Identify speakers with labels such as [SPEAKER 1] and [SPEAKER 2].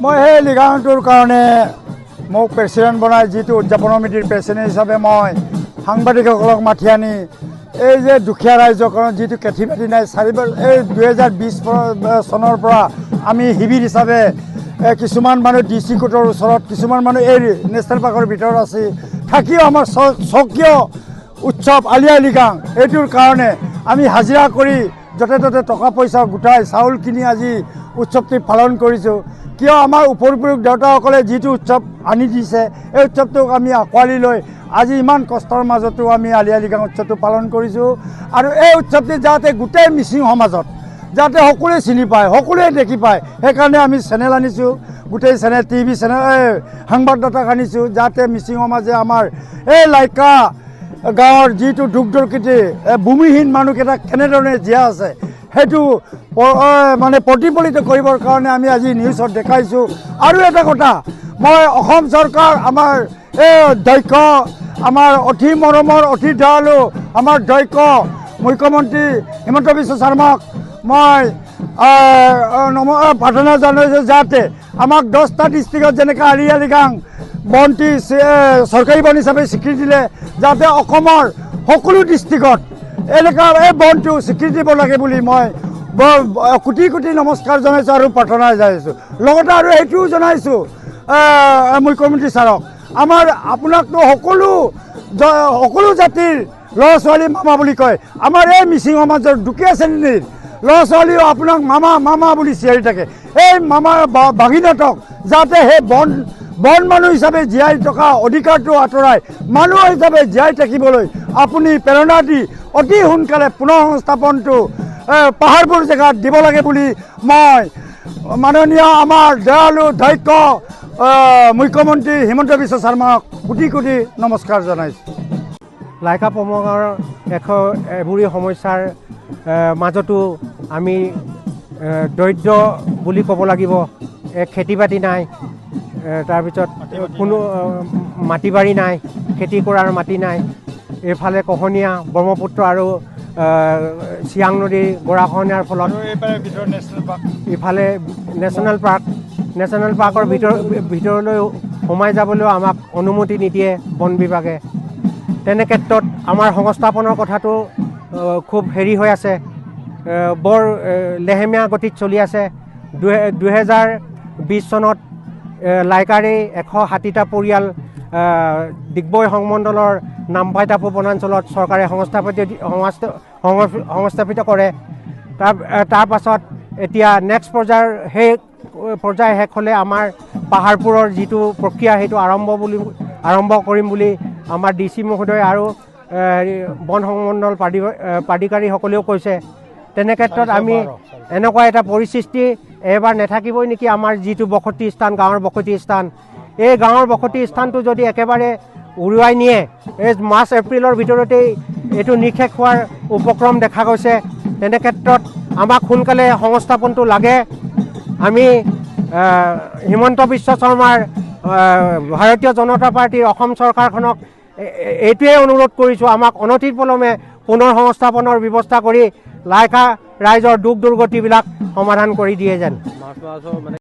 [SPEAKER 1] মই সেই লিগাংটোৰ কাৰণে মোক প্ৰেচিডেণ্ট বনাই যিটো উদযাপন সমিতিৰ প্ৰেচিডেণ্ট হিচাপে মই সাংবাদিকসকলক মাতি আনি এই যে দুখীয়া ৰাইজৰ যিটো খেতি বাতি নাই এই 2020 চনৰ পৰা আমি শিবিৰ হিচাপে কিছুমান মানুহ DC কোৰ্টৰ ওচৰত কিছুমান মানুহ এই নেশ্যনেল পাৰ্কৰ ভিতৰত আছে থাকিও আমাৰ স্বকীয় উৎসৱ আলি আই লৃগাং এইটোৰ কাৰণে আমি হাজিৰা কৰি য'তে ত'তে টকা পইচা গোটাই চাউল কিনি আজি উৎসৱটি পালন কৰিছোঁ কিয় আমাৰ উপৰিপুৰুষ দেউতাসকলে যিটো উৎসৱ আনি দিছে এই উৎসৱটোক আমি আঁকোৱালি লৈ আজি ইমান কষ্টৰ মাজতো আমি আলি আই লৃগাং উৎসৱটো পালন কৰিছোঁ আৰু এই উৎসৱটি যাতে গোটেই মিচিং সমাজত যাতে সকলোৱে চিনি পায় সকলোৱে দেখি পায় সেইকাৰণে আমি চেনেল আনিছোঁ গোটেই চেনেল TV চেনেল সাংবাদিকতাক আনিছোঁ যাতে মিচিং সমাজে আমাৰ এই লাইকা গাঁৱৰ যিটো দুখ দুৰ্গতি ভূমিহীন মানুহকেইটা কেনেধৰণে জীয়াই আছে সেইটো মানে প্ৰতিফলিত কৰিবৰ কাৰণে আমি আজি নিউজত দেখাইছোঁ আৰু এটা কথা মই অসম চৰকাৰ আমাৰ এই দক্ষ আমাৰ অতি মৰমৰ অতি দয়ালু আমাৰ দক্ষ মুখ্যমন্ত্ৰী হিমন্ত বিশ্ব শৰ্মাক মই প্ৰাৰ্থনা জনাইছোঁ যাতে আমাক 10টা ডিষ্ট্ৰিক্টত যেনেকৈ আলি আই লৃগাং বন্তি চৰকাৰী বন হিচাপে স্বীকৃতি দিলে যাতে অসমৰ সকলো ডিষ্ট্ৰিক্টত এনেকুৱা এই বনটো স্বীকৃতি দিব লাগে বুলি মই কোটি কোটি নমস্কাৰ জনাইছোঁ আৰু প্ৰাৰ্থনা জনাইছোঁ লগতে আৰু এইটোও জনাইছোঁ মুখ্যমন্ত্ৰী ছাৰক আমাৰ আপোনাকতো সকলো জাতিৰ ল'ৰা ছোৱালী মামা বুলি কয় আমাৰ এই মিচিং সমাজৰ দুখীয়া শ্ৰেণীৰ ল'ৰা ছোৱালীও আপোনাক মামা মামা বুলি চিঞৰি থাকে এই মামা ভাগিনাতক যাতে সেই বন মানুহ হিচাপে জীয়াই থকা অধিকাৰটো আঁতৰাই মানুহ হিচাপে জীয়াই থাকিবলৈ আপুনি প্ৰেৰণা দি অতি সোনকালে পুনৰ সংস্থাপনটো পাহাৰবোৰ জেগাত দিব লাগে বুলি মই মাননীয় আমাৰ দয়ালু দক্ষ মুখ্যমন্ত্ৰী হিমন্ত বিশ্ব শৰ্মাক কোটি কোটি নমস্কাৰ জনাইছোঁ
[SPEAKER 2] লাইকা পমগাঁৱৰ এবোৰী সমস্যাৰ মাজতো আমি দৰিদ্ৰ বুলি ক'ব লাগিব খেতি বাতি নাই তাৰপিছত কোনো মাটি বাৰী নাই খেতি কৰাৰ মাটি নাই এইফালে কহনীয়া ব্ৰহ্মপুত্ৰ আৰু চিয়াং নদীৰ গৰাখহনীয়াৰ ফলত ইফালে নেশ্যনেল পাৰ্কৰ ভিতৰলৈ সোমাই যাবলৈও আমাক অনুমতি নিদিয়ে বন বিভাগে তেনে ক্ষেত্ৰত আমাৰ সংস্থাপনৰ কথাটো খুব হেৰি হৈ আছে বৰ লেহেমীয়া গতিত চলি আছে 2020 চনত লাইকাৰে 160টা পৰিয়াল ডিগবৈ সংমণ্ডলৰ নামপাইটাপু বনাঞ্চলত চৰকাৰে সংস্থাপিত কৰে তাৰ পাছত এতিয়া নেক্সট পৰ্যায় শেষ হ'লে আমাৰ পাহাৰপুৰৰ যিটো প্ৰক্ৰিয়া সেইটো আৰম্ভ কৰিম বুলি আমাৰ DC মহোদয় আৰু বন সংমণ্ডল প্ৰাধিকাৰীসকলেও কৈছে তেনে ক্ষেত্ৰত আমি এনেকুৱা এটা পৰিস্থিতি এবাৰ নাথাকিবই নেকি আমাৰ যিটো বসতি স্থান গাঁৱৰ বসতি স্থান এই গাঁৱৰ বসতি স্থানটো যদি একেবাৰে উৰুৱাই নিয়ে এই মাৰ্চ এপ্ৰিলৰ ভিতৰতেই এইটো নিশেষ হোৱাৰ উপক্ৰম দেখা গৈছে তেনে ক্ষেত্ৰত আমাক সোনকালে সংস্থাপনটো লাগে আমি হিমন্ত বিশ্ব শৰ্মাৰ ভাৰতীয় জনতা পাৰ্টীৰ অসম চৰকাৰখনক এইটোৱে অনুৰোধ কৰিছোঁ আমাক অনতিপলমে পুনৰ সংস্থাপনৰ ব্যৱস্থা কৰি লাইকা ৰাইজৰ দুখ দুৰ্গতিবিলাক সমাধান কৰি দিয়ে যেন